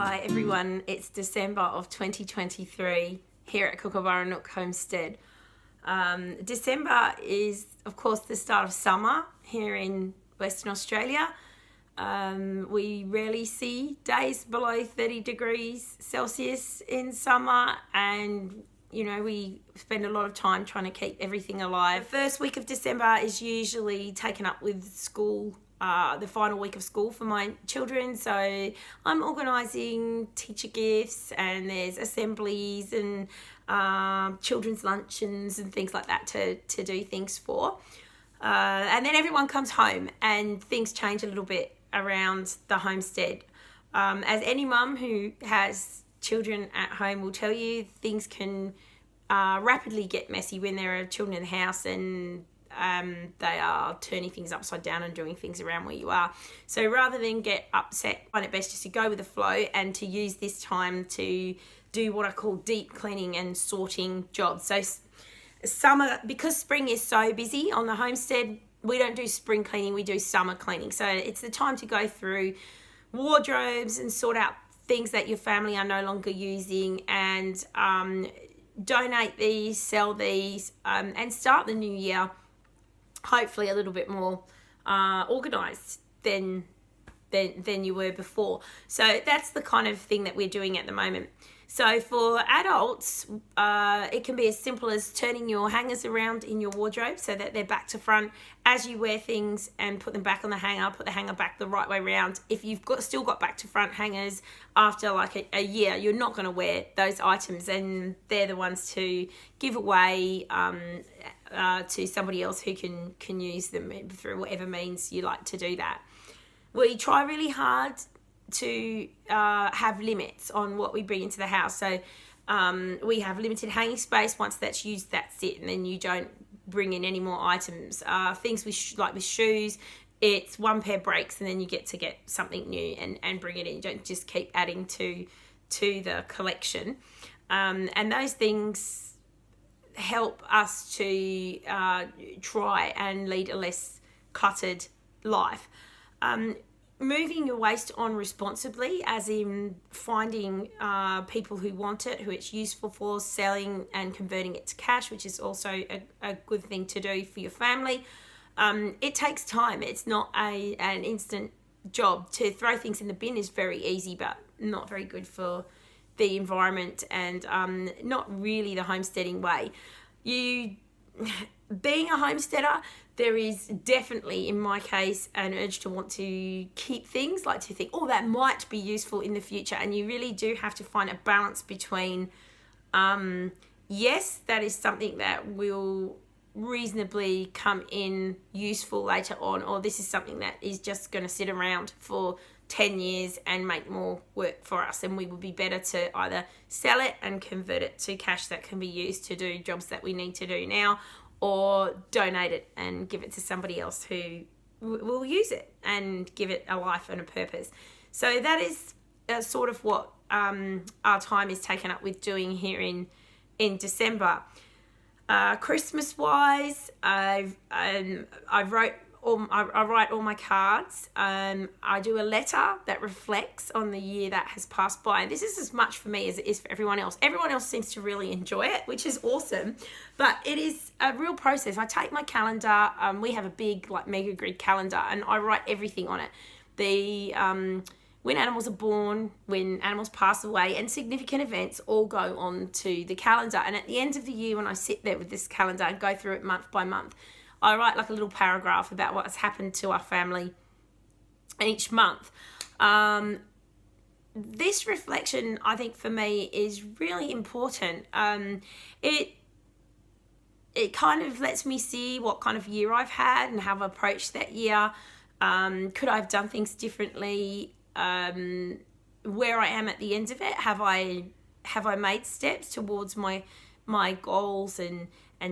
Hi everyone, it's December of 2023 here at Kookaburra Nook Homestead. December is of course the start of summer here in Western Australia. We rarely see days below 30 degrees Celsius in summer, and we spend a lot of time trying to keep everything alive. The first week of December is usually taken up with school, the final week of school for my children. So I'm organising teacher gifts, and there's assemblies and children's luncheons and things like that to do things for. And then everyone comes home and things change a little bit around the homestead. As any mum who has children at home will tell you, things can rapidly get messy when there are children in the house and they are turning things upside down and doing things around where you are. So rather than get upset, I find it best just to go with the flow and to use this time to do what I call deep cleaning and sorting jobs. So summer, because spring is so busy on the homestead, we don't do spring cleaning, we do summer cleaning. So it's the time to go through wardrobes and sort out things that your family are no longer using, and donate these, sell these, and start the new year hopefully a little bit more organised than you were before. So that's the kind of thing that we're doing at the moment. So for adults, it can be as simple as turning your hangers around in your wardrobe so that they're back to front as you wear things, and put them back on the hanger, put the hanger back the right way around. If you've still got back to front hangers after like a year, you're not going to wear those items, and they're the ones to give away to somebody else who can use them through whatever means you like to do that. We try really hard to have limits on what we bring into the house. So we have limited hanging space. Once that's used, that's it, and then you don't bring in any more items. Things like with shoes, it's one pair breaks and then you get something new and bring it in. You don't just keep adding to the collection. And those things help us to try and lead a less cluttered life. Moving your waste on responsibly, as in finding people who want it, who it's useful for, selling and converting it to cash, which is also a good thing to do for your family. It takes time. It's not an instant job. To throw things in the bin is very easy, but not very good for the environment, and not really the homesteading way. Being a homesteader, there is definitely, in my case, an urge to want to keep things, like to think, oh, that might be useful in the future. And you really do have to find a balance between, yes, that is something that will reasonably come in useful later on, or this is something that is just going to sit around for 10 years and make more work for us, and we would be better to either sell it and convert it to cash that can be used to do jobs that we need to do now, or donate it and give it to somebody else who will use it and give it a life and a purpose. So that is sort of what our time is taken up with doing here in December. Christmas wise, I write all my cards. I do a letter that reflects on the year that has passed by. And this is as much for me as it is for everyone else. Everyone else seems to really enjoy it, which is awesome. But it is a real process. I take my calendar. We have a big mega grid calendar, and I write everything on it. When animals are born, when animals pass away, and significant events all go on to the calendar. And at the end of the year, when I sit there with this calendar and go through it month by month, I write like a little paragraph about what has happened to our family each month. This reflection, I think, for me is really important. It kind of lets me see what kind of year I've had and how I've approached that year. Could I have done things differently? Where I am at the end of it, have I made steps towards my goals and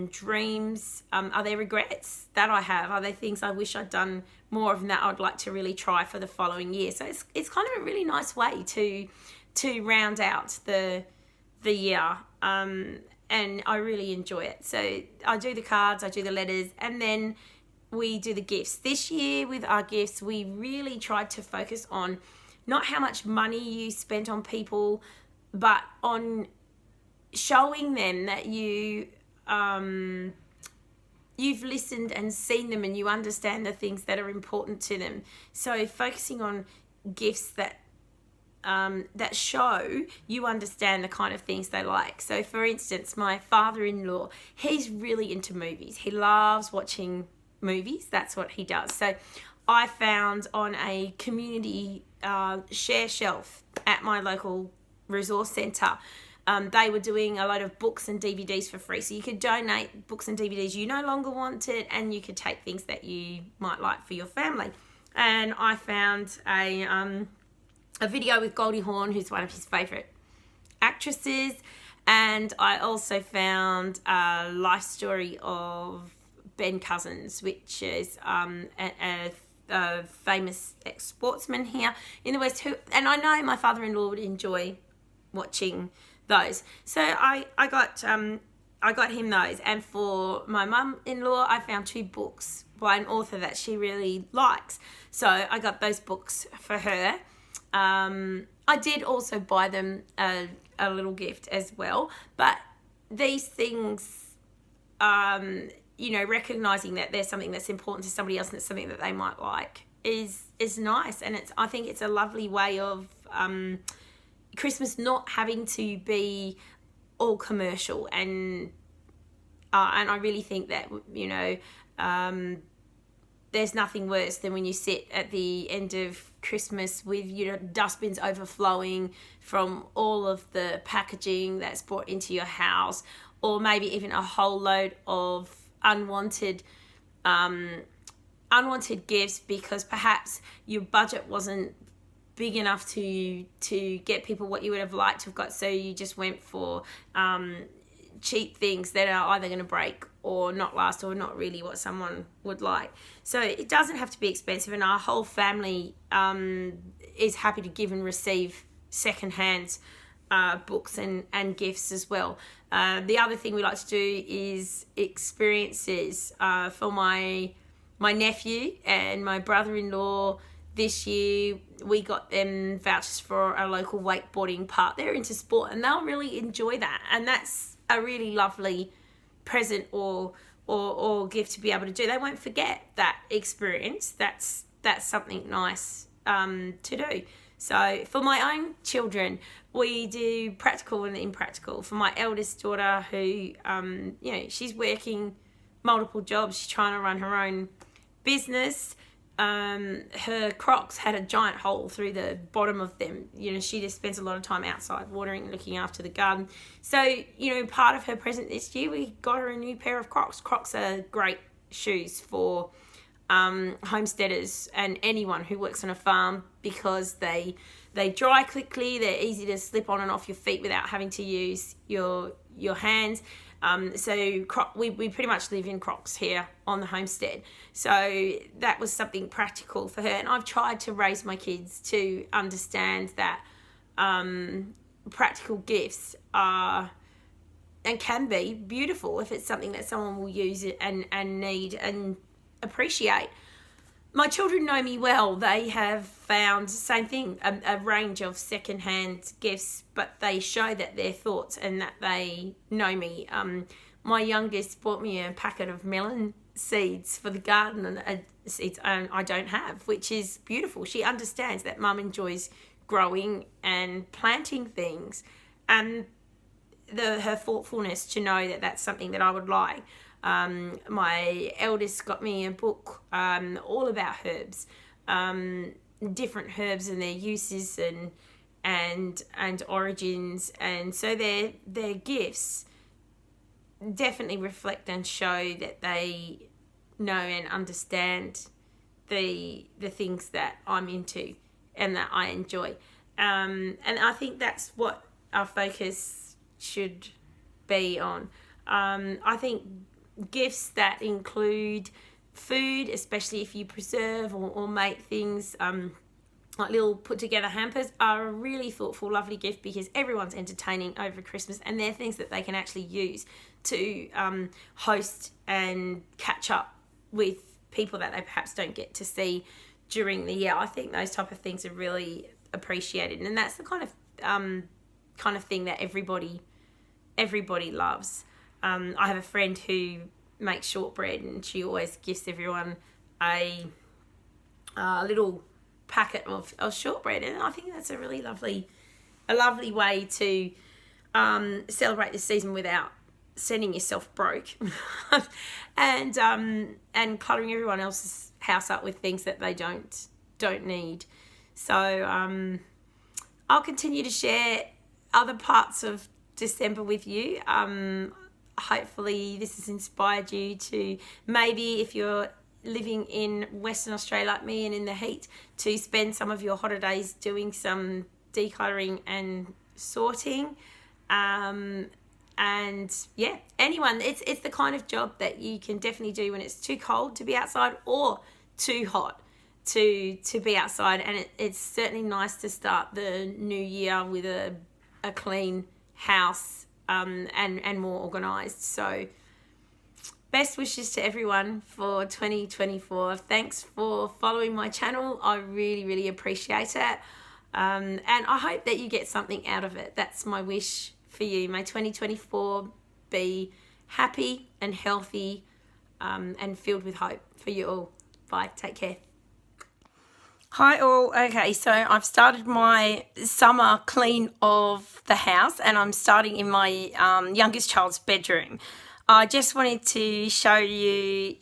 dreams? Are there regrets that I have? Are there things I wish I'd done more of, and that I'd like to really try for the following year? So it's kind of a really nice way to round out the year, and I really enjoy it. So I do the cards, I do the letters, and then we do the gifts. This year with our gifts, we really tried to focus on not how much money you spent on people, but on showing them that you've listened and seen them and you understand the things that are important to them. So focusing on gifts that show you understand the kind of things they like. So for instance, my father-in-law, he's really into movies. He loves watching movies. That's what he does. So I found on a community share shelf at my local resource centre, they were doing a load of books and DVDs for free. So you could donate books and DVDs you no longer wanted, and you could take things that you might like for your family. And I found a video with Goldie Hawn, who's one of his favourite actresses. And I also found a life story of Ben Cousins, which is a famous ex-sportsman here in the West. And I know my father-in-law would enjoy watching those. So I got him those. And for my mum-in-law, I found 2 books by an author that she really likes. So I got those books for her. I did also buy them a little gift as well. But these things, recognizing that there's something that's important to somebody else and it's something that they might like is nice. And I think it's a lovely way of Christmas not having to be all commercial. And I really think that, there's nothing worse than when you sit at the end of Christmas with dustbins overflowing from all of the packaging that's brought into your house, or maybe even a whole load of unwanted gifts because perhaps your budget wasn't big enough to get people what you would have liked to have got, so you just went for cheap things that are either going to break or not last or not really what someone would like. So it doesn't have to be expensive, and our whole family is happy to give and receive secondhand books and gifts as well. The other thing we like to do is experiences. For my nephew and my brother-in-law this year, we got them vouchers for a local wakeboarding park. They're into sport and they'll really enjoy that, and that's a really lovely present or gift to be able to do. They won't forget that experience. That's something nice to do. So for my own children, we do practical and impractical. For my eldest daughter, who she's working multiple jobs, she's trying to run her own business. Her Crocs had a giant hole through the bottom of them. She just spends a lot of time outside watering and looking after the garden. So, part of her present this year, we got her a new pair of Crocs. Crocs are great shoes for homesteaders and anyone who works on a farm because they dry quickly, they're easy to slip on and off your feet without having to use your hands. So we pretty much live in Crocs here on the homestead. So that was something practical for her. And I've tried to raise my kids to understand that practical gifts are and can be beautiful if it's something that someone will use it and need and appreciate. My children know me well. They have found, same thing, a range of secondhand gifts, but they show that they're thoughts and that they know me. My youngest bought me a packet of melon seeds for the garden, and seeds I don't have, which is beautiful. She understands that Mum enjoys growing and planting things, and her thoughtfulness to know that that's something that I would like. My eldest got me a book all about herbs, different herbs and their uses and origins, and so their gifts definitely reflect and show that they know and understand the things that I'm into and that I enjoy, and I think that's what our focus should be on. I think gifts that include food, especially if you preserve or make things like little put together hampers, are a really thoughtful, lovely gift because everyone's entertaining over Christmas, and they're things that they can actually use to host and catch up with people that they perhaps don't get to see during the year. I think those type of things are really appreciated, and that's the kind of thing that everybody loves. I have a friend who makes shortbread, and she always gives everyone a little packet of shortbread, and I think that's a really lovely way to celebrate the season without sending yourself broke and cluttering everyone else's house up with things that they don't need. So I'll continue to share other parts of December with you. Hopefully this has inspired you to, maybe if you're living in Western Australia like me and in the heat, to spend some of your holidays doing some decluttering and sorting. And yeah, anyone, it's the kind of job that you can definitely do when it's too cold to be outside or too hot to be outside. And it's certainly nice to start the new year with a clean house and more organised. So best wishes to everyone for 2024. Thanks for following my channel. I really, really appreciate it. And I hope that you get something out of it. That's my wish for you. May 2024 be happy and healthy and filled with hope for you all. Bye. Take care. Hi all. Okay, so I've started my summer clean of the house, and I'm starting in my youngest child's bedroom. I just wanted to show you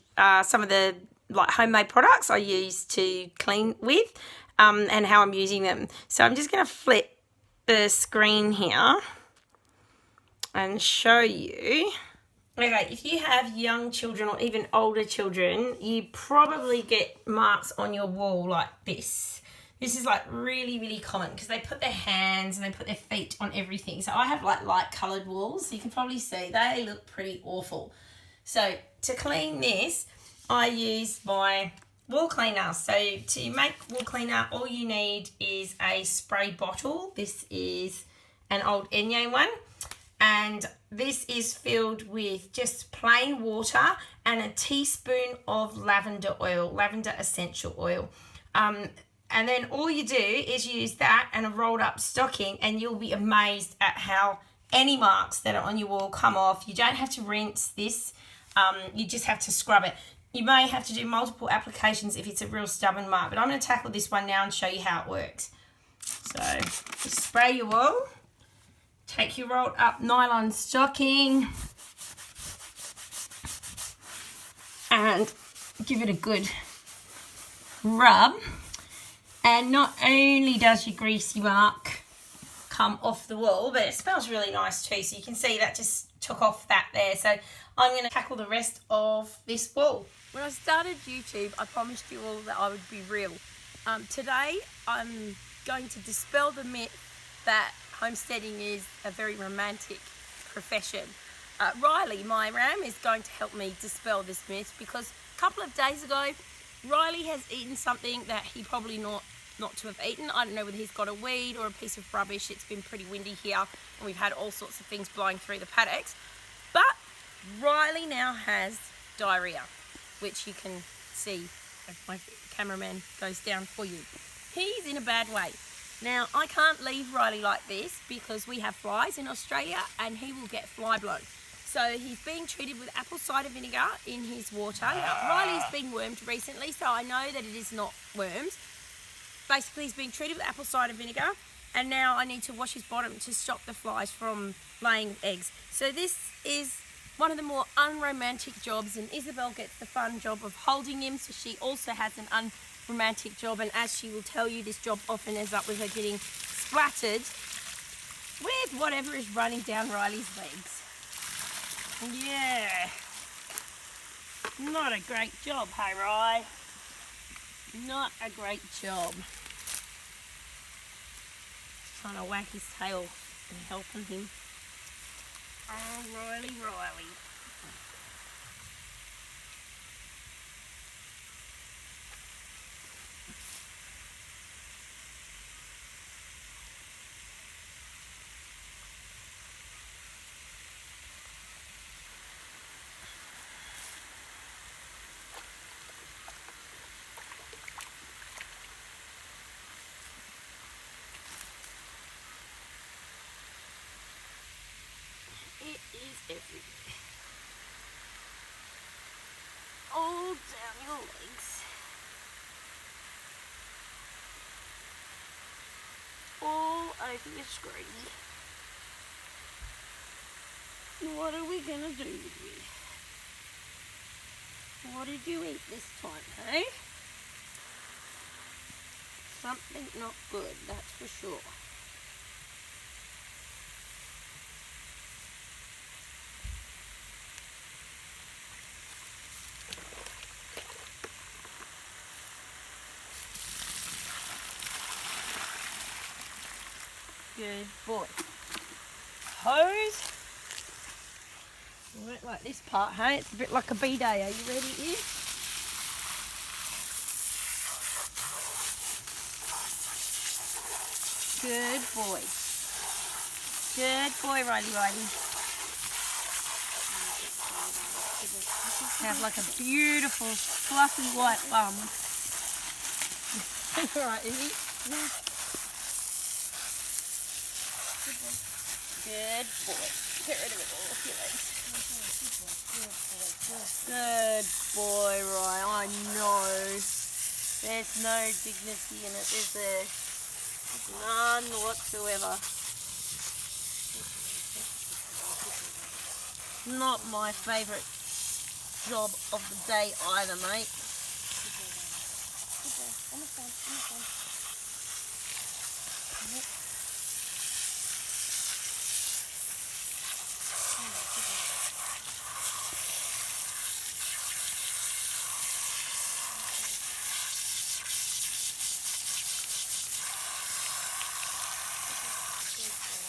some of the homemade products I use to clean with and how I'm using them. So I'm just going to flip the screen here and show you. Okay, if you have young children or even older children, you probably get marks on your wall like this. This is really, really common because they put their hands and they put their feet on everything. So I have light coloured walls. So you can probably see they look pretty awful. So to clean this, I use my wall cleaner. So to make wall cleaner, all you need is a spray bottle. This is an old Enye one. And this is filled with just plain water and a teaspoon of lavender oil, lavender essential oil. And then all you do is use that and a rolled up stocking, and you'll be amazed at how any marks that are on your wall come off. You don't have to rinse this. You just have to scrub it. You may have to do multiple applications if it's a real stubborn mark, but I'm going to tackle this one now and show you how it works. So just spray your wall. Take your rolled up nylon stocking and give it a good rub. And not only does your greasy mark come off the wall, but it smells really nice too. So you can see that just took off that there. So I'm going to tackle the rest of this wall. When I started YouTube, I promised you all that I would be real. Today, I'm going to dispel the myth that homesteading is a very romantic profession. Riley, my ram, is going to help me dispel this myth because a couple of days ago, Riley has eaten something that he probably not to have eaten. I don't know whether he's got a weed or a piece of rubbish. It's been pretty windy here and we've had all sorts of things blowing through the paddocks. But Riley now has diarrhea, which you can see if my cameraman goes down for you. He's in a bad way. Now, I can't leave Riley like this because we have flies in Australia and he will get fly blown. So he's being treated with apple cider vinegar in his water. Now, Riley's been wormed recently, so I know that it is not worms. Basically, he's being treated with apple cider vinegar, and now I need to wash his bottom to stop the flies from laying eggs. So this is one of the more unromantic jobs, and Isabel gets the fun job of holding him, so she also has an unromantic job, and as she will tell you, this job often ends up with her getting splattered with whatever is running down Riley's legs. Yeah. Not a great job, hey, Ry? Not a great job. Trying to whack his tail and helping him. Oh, Riley. for your screen. What are we gonna do with you? What did you eat this time, hey? Something not good, that's for sure. Good boy. Hose. You won't like this part, hey? It's a bit like a B-day. Are you ready, Ian? Good boy. Good boy, Riley. Have like a beautiful, fluffy white bum. Right, Izzy? Good boy. Get rid of it all off your legs. Good boy, Ryan. I know. There's no dignity in it, is there? None whatsoever. Not my favourite job of the day either, mate.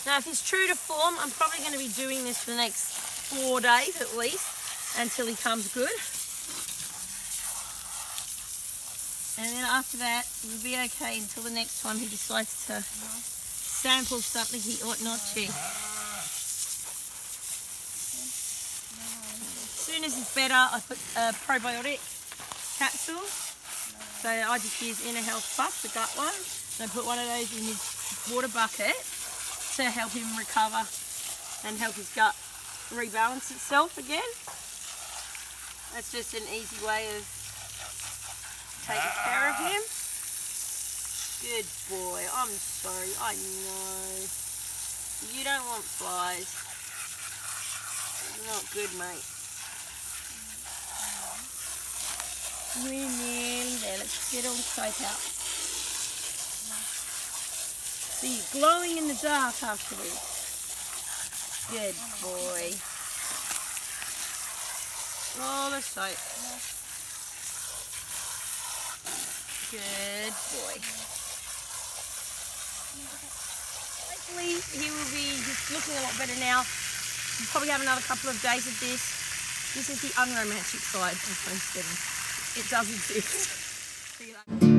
Now, if it's true to form, I'm probably going to be doing this for the next 4 days at least, until he comes good. And then after that, we'll be okay until the next time he decides to sample something he ought not to. As soon as he's better, I put a probiotic capsule. So I just use Inner Health Plus, the gut one. And I put one of those in his water bucket to help him recover and help his gut rebalance itself again. That's just an easy way of taking care of him. Good boy. I'm sorry. I know. You don't want flies. Not good, mate. We're nearly there. Let's get all the soap out. So you're glowing in the dark after this. Good boy. All the soap. Good boy. Hopefully he will be just looking a lot better now. We'll probably have another couple of days of this. This is the unromantic side of homesteading. It does exist. See you later.